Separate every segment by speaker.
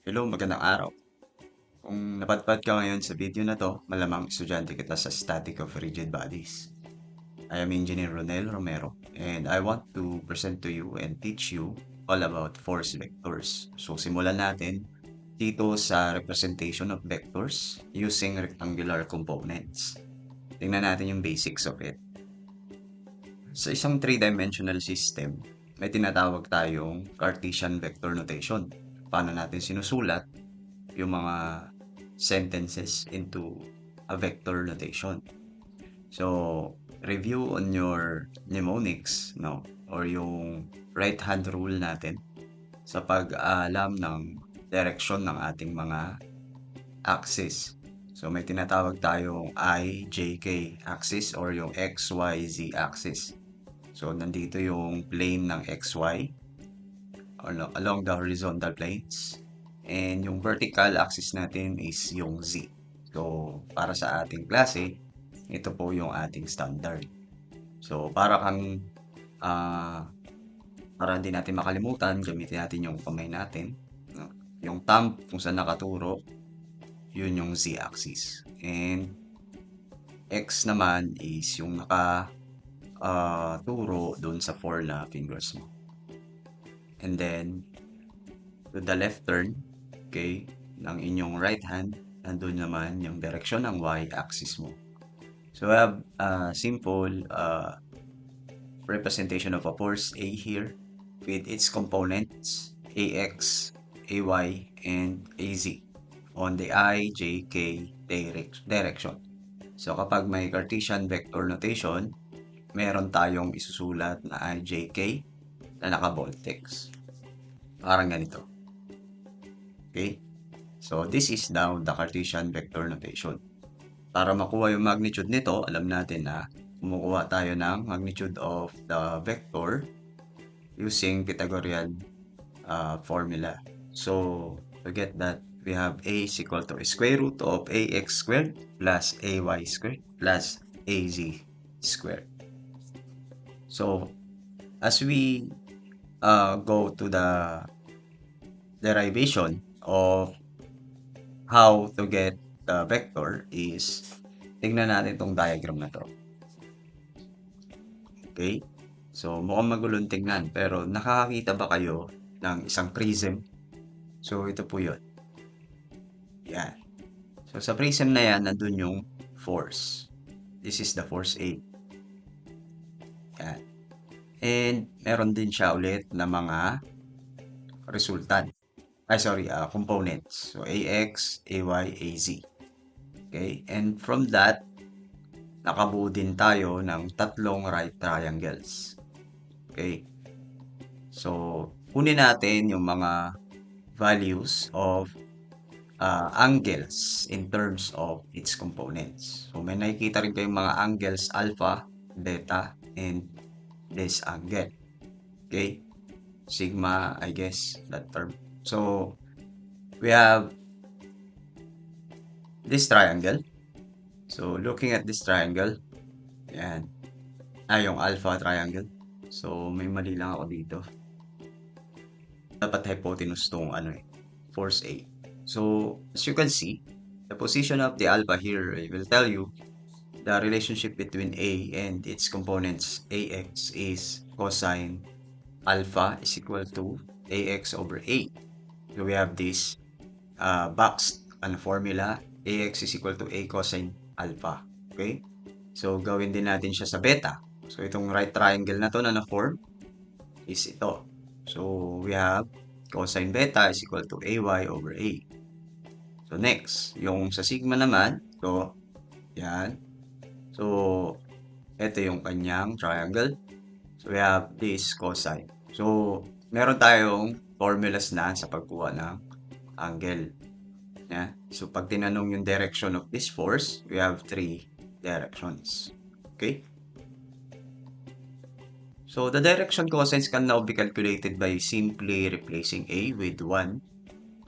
Speaker 1: Hello, magandang araw. Kung napadpad ka ngayon sa video na to, malamang estudyante kita sa Static of Rigid Bodies. I am Engineer Ronel Romero, and I want to present to you and teach you all about force vectors. So, simulan natin dito sa representation of vectors using rectangular components. Tingnan natin yung basics of it. Sa isang three-dimensional system, may tinatawag tayong Cartesian vector notation. Paano natin sinusulat yung mga sentences into a vector notation. So, review on your mnemonics, no? Or yung right hand rule natin sa pag-alam ng direction ng ating mga axis. So, may tinatawag tayong I, J, K axis or yung X, Y, Z axis. So, nandito yung plane ng XY along the horizontal planes. And yung vertical axis natin is yung Z. So, para sa ating klase, ito po yung ating standard. So, para hindi natin makalimutan, gamitin natin yung kamay natin. No? Yung thumb, kung saan nakaturo, yun yung Z-axis. And X naman is yung turo dun sa 4 na fingers mo. And then, to the left turn, okay, ng inyong right hand, nandun naman yung direction ng y-axis mo. So, we have a simple representation of a force A here with its components AX, AY, and AZ on the I, J, K direction. So, kapag may Cartesian vector notation, meron tayong isusulat na I, J, K na naka-bold text. Parang ganito. Okay? So, this is now the Cartesian vector notation. Para makuha yung magnitude nito, alam natin na kumukuha tayo ng magnitude of the vector using Pythagorean formula. So, to get that, we have a is equal to square root of ax squared plus ay squared plus az squared. So, as we go to the derivation of how to get the vector is, tingnan natin itong diagram na to. Okay? So, mukhang magulong tingnan, pero nakakakita ba kayo ng isang prism? So, ito po yun. Yan. So, sa prism na yan, nandun yung force. This is the force A. Yan. And, meron din siya ulit na mga resultant. Components. So, AX, AY, AZ. Okay? And from that, nakabuo din tayo ng tatlong right triangles. Okay? So, kunin natin yung mga values of angles in terms of its components. So, may nakikita rin kayong mga angles alpha, beta, and this angle. Okay? Sigma, I guess, that term. So, we have this triangle. So, looking at this triangle, yan. Yung alpha triangle. So, may mali lang ako dito. Dapat hypotenuse tong force A. So, as you can see, the position of the alpha here will tell you the relationship between A and its components AX is cosine alpha is equal to AX over A. So, we have this boxed formula, AX is equal to A cosine alpha. Okay? So, gawin din natin siya sa beta. So, itong right triangle na to na na-form is ito. So, we have cosine beta is equal to AY over A. So, next, yung sa sigma naman, so, yan. So, ito yung kanyang triangle. So, we have this cosine. So, meron tayong formulas na sa pagkuha ng angle. Yeah. So, pag tinanong yung direction of this force, we have three directions. Okay? So, the direction cosines can now be calculated by simply replacing A with 1.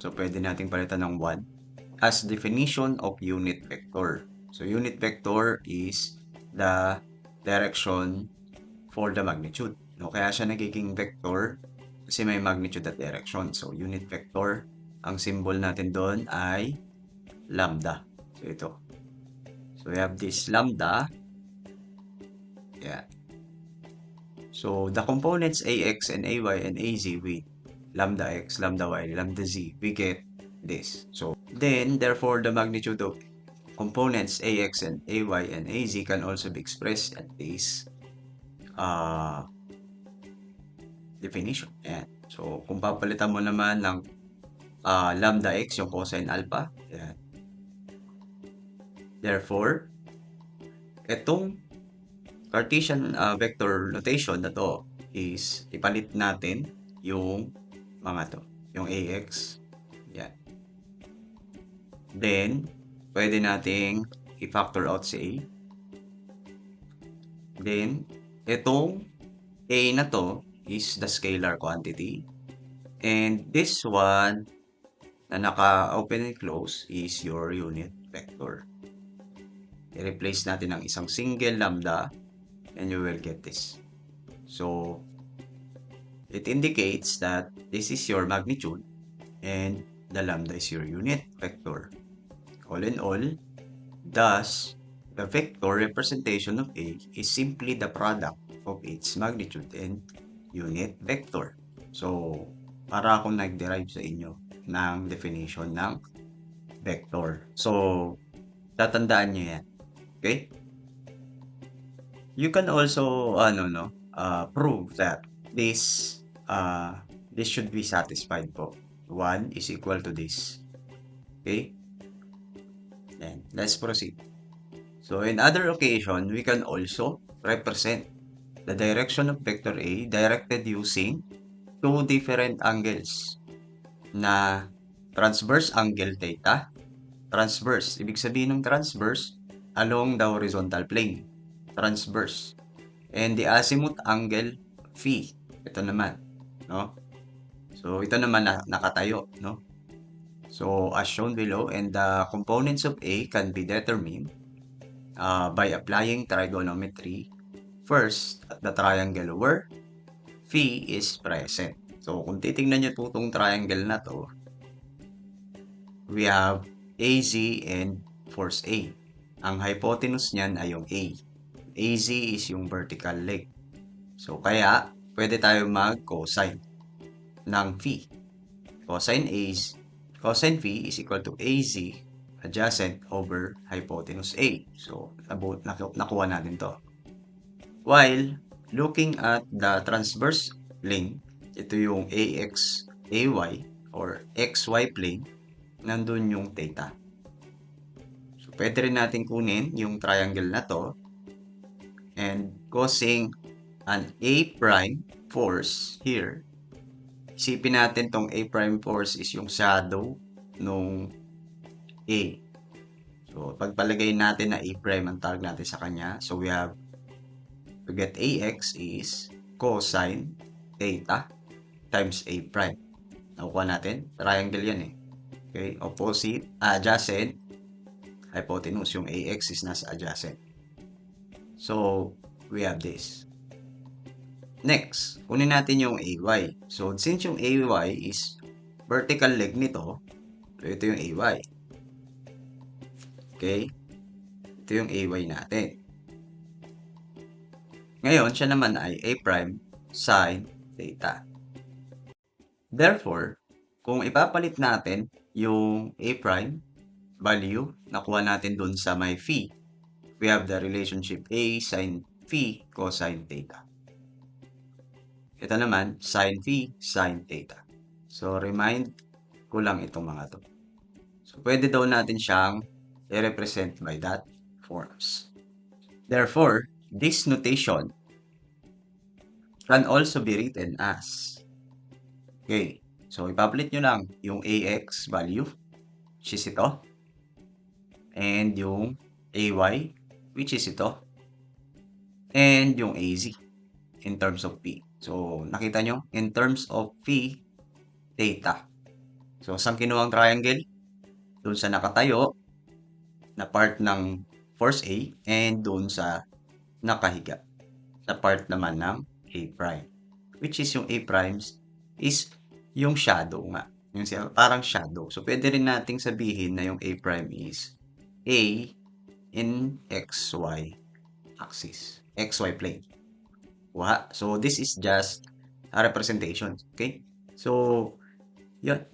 Speaker 1: So, pwede nating palitan ng 1 as definition of unit vector. So, unit vector is the direction for the magnitude. No? Kaya siya nagiging vector kasi may magnitude at direction. So, unit vector ang symbol natin doon ay lambda. So, ito. So, we have this lambda. Yeah. So, the components AX and AY and AZ with lambda X, lambda Y, lambda Z, we get this. So, then, therefore, the magnitude of components AX and AY and AZ can also be expressed at this definition. Ayan. So, kung papalitan mo naman ng lambda X, yung cosine alpha, ayan. Therefore, itong Cartesian vector notation na to is ipalit natin yung mga to, yung AX. Yan. Then, pwede nating i-factor out si A. Then, itong A na to is the scalar quantity. And this one na naka-open and close is your unit vector. I-replace natin ng isang single lambda and you will get this. So, it indicates that this is your magnitude and the lambda is your unit vector. All in all, thus, the vector representation of A is simply the product of its magnitude and unit vector. So, para akong nag-derive sa inyo ng definition ng vector. So, tatandaan nyo yan. Okay? You can also, prove that this should be satisfied po. 1 is equal to this. Okay? Then, let's proceed. So, in other occasion, we can also represent the direction of vector A directed using two different angles na transverse angle theta. Transverse, ibig sabihin ng transverse, along the horizontal plane. Transverse. And the azimuth angle phi. Ito naman, no? So, ito naman nakatayo, no? So, as shown below, and the components of A can be determined by applying trigonometry first at the triangle where phi is present. So, kung titingnan nyo po itong triangle na to, we have AZ and force A. Ang hypotenuse niyan ay yung A. AZ is yung vertical leg. So, kaya, pwede tayo mag-cosine ng phi. Cosine phi is equal to AZ adjacent over hypotenuse A. So, nakuha natin to. While looking at the transverse plane, ito yung AX, AY, or XY plane, nandun yung theta. So, pwede rin natin kunin yung triangle na to and causing an A prime force here. Isipin natin tong A prime force is yung shadow nung A. So, pagpalagay natin na A prime ang tawag natin sa kanya. So, we have to get AX is cosine theta times A prime. Nakuha natin. Triangle yan eh. Okay, opposite, adjacent, hypotenuse. Yung AX is nasa adjacent. So, we have this. Next, kunin natin yung AY. So, since yung AY is vertical leg nito, so ito yung AY. Okay? Ito yung AY natin. Ngayon, siya naman ay A prime sin theta. Therefore, kung ipapalit natin yung A prime value, nakuha natin dun sa may phi, we have the relationship A sin phi cosine theta. Ito naman, sin phi sin theta. So, remind ko lang itong mga to. So, pwede daw natin siyang i-represent by that forms. Therefore, this notation can also be written as, okay, so ipapalit nyo lang yung AX value, which is ito, and yung AY, which is ito, and yung AZ in terms of P. So, nakita nyo, in terms of P, theta. So, saan kinuha ang triangle? Doon sa nakatayo na part ng force A and doon sa nakahiga sa part naman ng A prime. Which is yung A primes is yung shadow nga Yung parang shadow. So, pwede rin nating sabihin na yung A prime is A in XY axis, XY plane. So, this is just a representation. Okay? So, yun.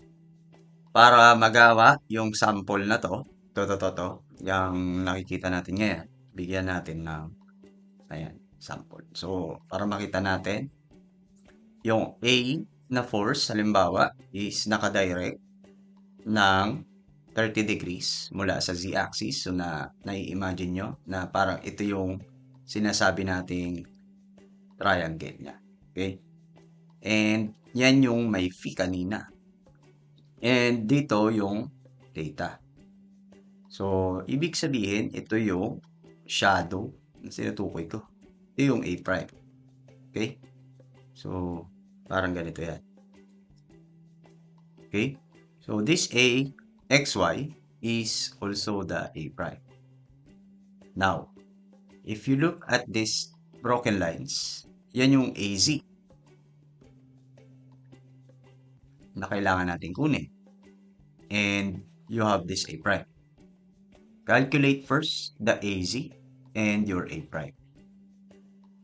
Speaker 1: Para magawa yung sample na to, yung nakikita natin ngayon, bigyan natin ng, ayan, sample. So, para makita natin, yung A na force, halimbawa, is nakadirect ng 30 degrees mula sa z-axis. So, nai-imagine nyo na parang ito yung sinasabi nating triangle niya. Okay? And yan yung may phi kanina. And dito yung theta. So, ibig sabihin, ito yung shadow na sinutukoy ko. Ito yung A prime. Okay? So, parang ganito yan. Okay? So, this A, XY, is also the A prime. Now, if you look at these broken lines, yan yung AZ na kailangan natin kunin. And you have this A prime. Calculate first the AZ and your A prime.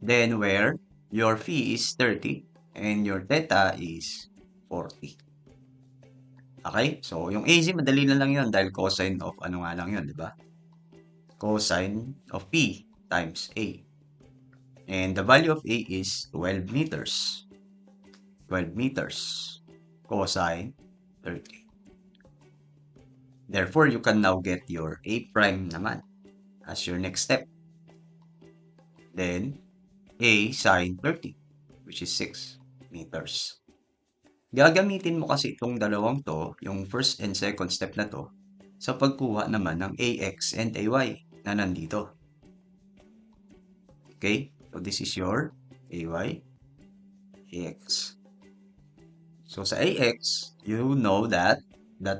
Speaker 1: Then where your phi is 30 and your theta is 40. Okay? So, yung AZ, madali na lang yun dahil cosine of ano nga lang yun, di ba? Cosine of P times A. And the value of A is 12 meters. 12 meters. Cosine 30. Therefore, you can now get your A prime naman as your next step. Then, A sine 30, which is 6 meters. Gagamitin mo kasi itong dalawang to, yung first and second step na to, sa pagkuha naman ng AX and AY na nandito. Okay? So, this is your AY, AX. So, sa AX, you know that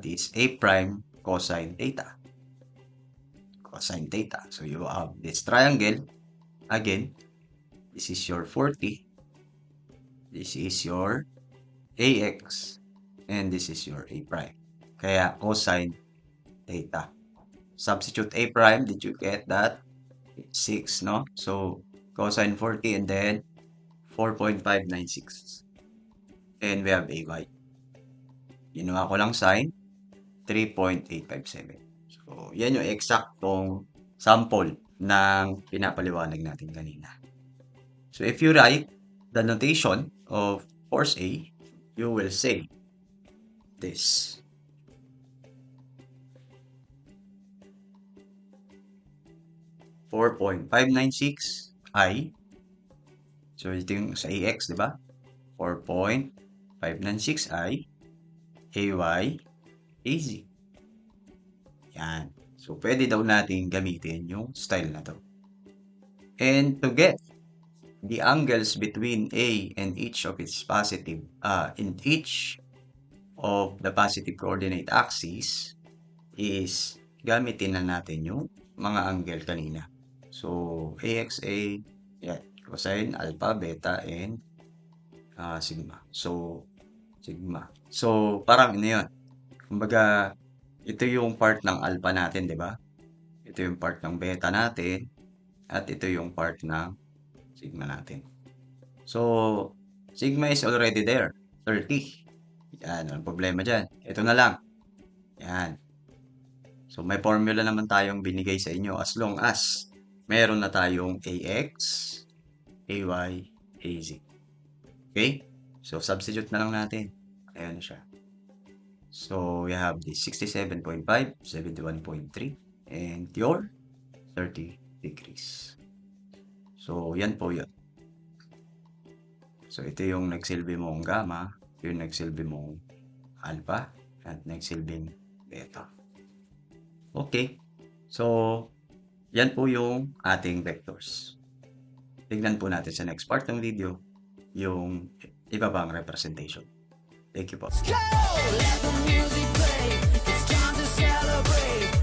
Speaker 1: is A prime cosine theta. Cosine theta. So, you have this triangle. Again, this is your 40. This is your AX. And this is your A prime. Kaya, cosine theta. Substitute A prime. Did you get that? 6, no? So, cosine 40 and then 4.596. And we have AY. Ginawa ko lang sine 3.857. So, yan yung eksaktong sample ng pinapaliwanag natin kanina. So, if you write the notation of force A, you will say this. .596 I. So, ito yung sa AX, di ba? 4.596 I. AY. AZ. Yan. So, pwede daw natin gamitin yung style na to. And to get the angles between A and each of its positive, in each of the positive coordinate axes is gamitin na natin yung mga angle kanina. So, AXA, yan, cosine, alpha, beta, and sigma. So, sigma. So, parang ano yun. Kumbaga, ito yung part ng alpha natin, di ba? Ito yung part ng beta natin. At ito yung part ng sigma natin. So, sigma is already there. 30. Yan, walang problema dyan. Ito na lang. Yan. So, may formula naman tayong binigay sa inyo as long as meron na tayong AX, AY, AZ. Okay? So, substitute na lang natin. Ayan na siya. So, we have the 67.5, 71.3, and your 30 degrees. So, yan po yun. So, ito yung nagsilbi mong gamma, yung nagsilbi mong alpha, at nagsilbing beta. Okay. So, yan po yung ating vectors. Tignan po natin sa next part ng video yung iba pang representation. Thank you po.
Speaker 2: Let's go! Let the music play. It's time to celebrate.